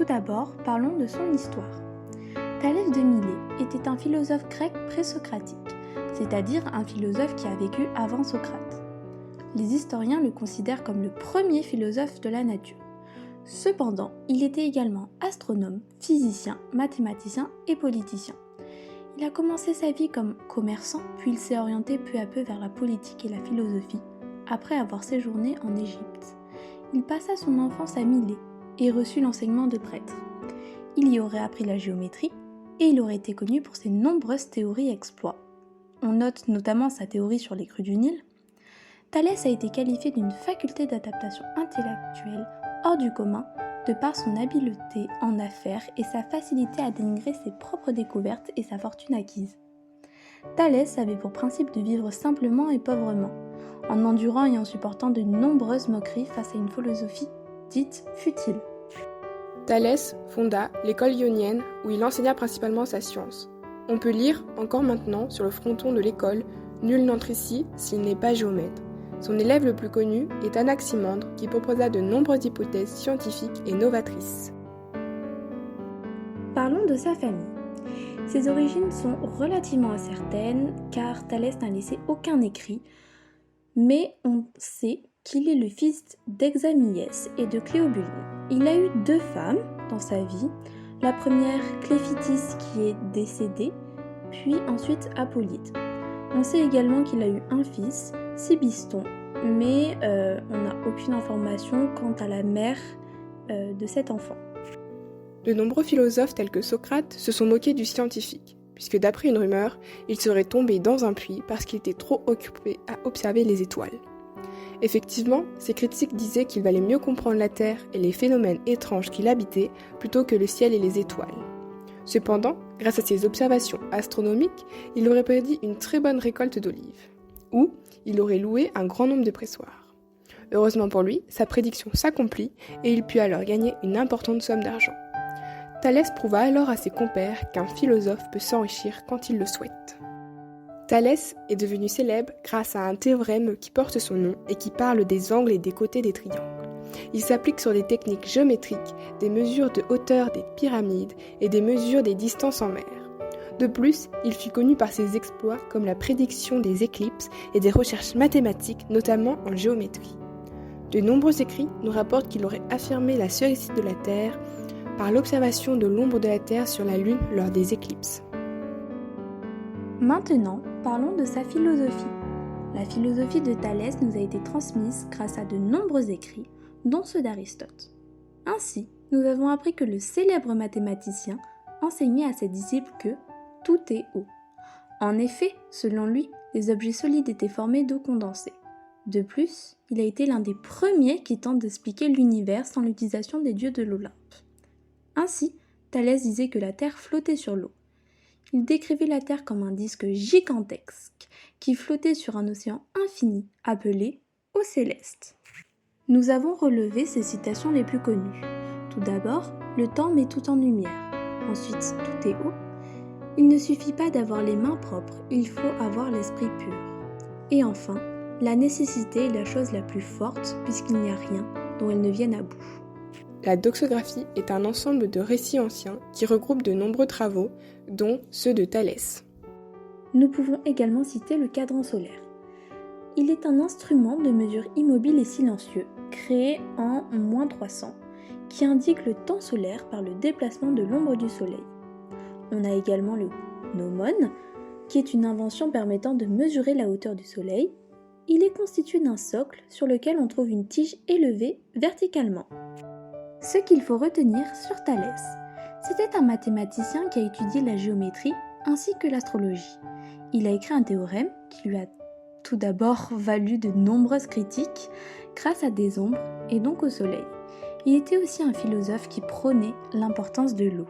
Tout d'abord, parlons de son histoire. Thalès de Milet était un philosophe grec présocratique, c'est-à-dire un philosophe qui a vécu avant Socrate. Les historiens le considèrent comme le premier philosophe de la nature. Cependant, il était également astronome, physicien, mathématicien et politicien. Il a commencé sa vie comme commerçant, puis il s'est orienté peu à peu vers la politique et la philosophie, après avoir séjourné en Égypte. Il passa son enfance à Milet et reçut l'enseignement de prêtre. Il y aurait appris la géométrie et il aurait été connu pour ses nombreuses théories et exploits. On note notamment sa théorie sur les crues du Nil. Thalès a été qualifié d'une faculté d'adaptation intellectuelle hors du commun de par son habileté en affaires et sa facilité à dénigrer ses propres découvertes et sa fortune acquise. Thalès avait pour principe de vivre simplement et pauvrement, en endurant et en supportant de nombreuses moqueries face à une philosophie dite futile. Thalès fonda l'école ionienne où il enseigna principalement sa science. On peut lire encore maintenant sur le fronton de l'école « Nul n'entre ici s'il n'est pas géomètre ». Son élève le plus connu est Anaximandre qui proposa de nombreuses hypothèses scientifiques et novatrices. Parlons de sa famille. Ses origines sont relativement incertaines car Thalès n'a laissé aucun écrit, mais on sait qu'il est le fils d'Examyès et de Cléobuline. Il a eu 2 femmes dans sa vie, la première Cléphitis qui est décédée, puis ensuite Hippolyte. On sait également qu'il a eu un fils, Cybiston, mais on n'a aucune information quant à la mère de cet enfant. De nombreux philosophes tels que Socrate se sont moqués du scientifique, puisque d'après une rumeur, il serait tombé dans un puits parce qu'il était trop occupé à observer les étoiles. Effectivement, ces critiques disaient qu'il valait mieux comprendre la Terre et les phénomènes étranges qui l'habitaient plutôt que le ciel et les étoiles. Cependant, grâce à ses observations astronomiques, il aurait prédit une très bonne récolte d'olives, ou il aurait loué un grand nombre de pressoirs. Heureusement pour lui, sa prédiction s'accomplit et il put alors gagner une importante somme d'argent. Thalès prouva alors à ses compères qu'un philosophe peut s'enrichir quand il le souhaite. Thalès est devenu célèbre grâce à un théorème qui porte son nom et qui parle des angles et des côtés des triangles. Il s'applique sur des techniques géométriques, des mesures de hauteur des pyramides et des mesures des distances en mer. De plus, il fut connu par ses exploits comme la prédiction des éclipses et des recherches mathématiques, notamment en géométrie. De nombreux écrits nous rapportent qu'il aurait affirmé la sphérécité de la Terre par l'observation de l'ombre de la Terre sur la Lune lors des éclipses. Maintenant, parlons de sa philosophie. La philosophie de Thalès nous a été transmise grâce à de nombreux écrits, dont ceux d'Aristote. Ainsi, nous avons appris que le célèbre mathématicien enseignait à ses disciples que tout est eau. En effet, selon lui, les objets solides étaient formés d'eau condensée. De plus, il a été l'un des premiers qui tentent d'expliquer l'univers sans l'utilisation des dieux de l'Olympe. Ainsi, Thalès disait que la Terre flottait sur l'eau. Il décrivait la Terre comme un disque gigantesque qui flottait sur un océan infini appelé eau céleste. Nous avons relevé ces citations les plus connues. Tout d'abord, le temps met tout en lumière. Ensuite, tout est eau. Il ne suffit pas d'avoir les mains propres, il faut avoir l'esprit pur. Et enfin, la nécessité est la chose la plus forte puisqu'il n'y a rien dont elle ne vienne à bout. La doxographie est un ensemble de récits anciens qui regroupe de nombreux travaux, dont ceux de Thalès. Nous pouvons également citer le cadran solaire. Il est un instrument de mesure immobile et silencieux, créé en -300, qui indique le temps solaire par le déplacement de l'ombre du soleil. On a également le gnomone, qui est une invention permettant de mesurer la hauteur du soleil. Il est constitué d'un socle sur lequel on trouve une tige élevée verticalement. Ce qu'il faut retenir sur Thalès, c'était un mathématicien qui a étudié la géométrie ainsi que l'astrologie. Il a écrit un théorème qui lui a tout d'abord valu de nombreuses critiques grâce à des ombres et donc au soleil. Il était aussi un philosophe qui prônait l'importance de l'eau.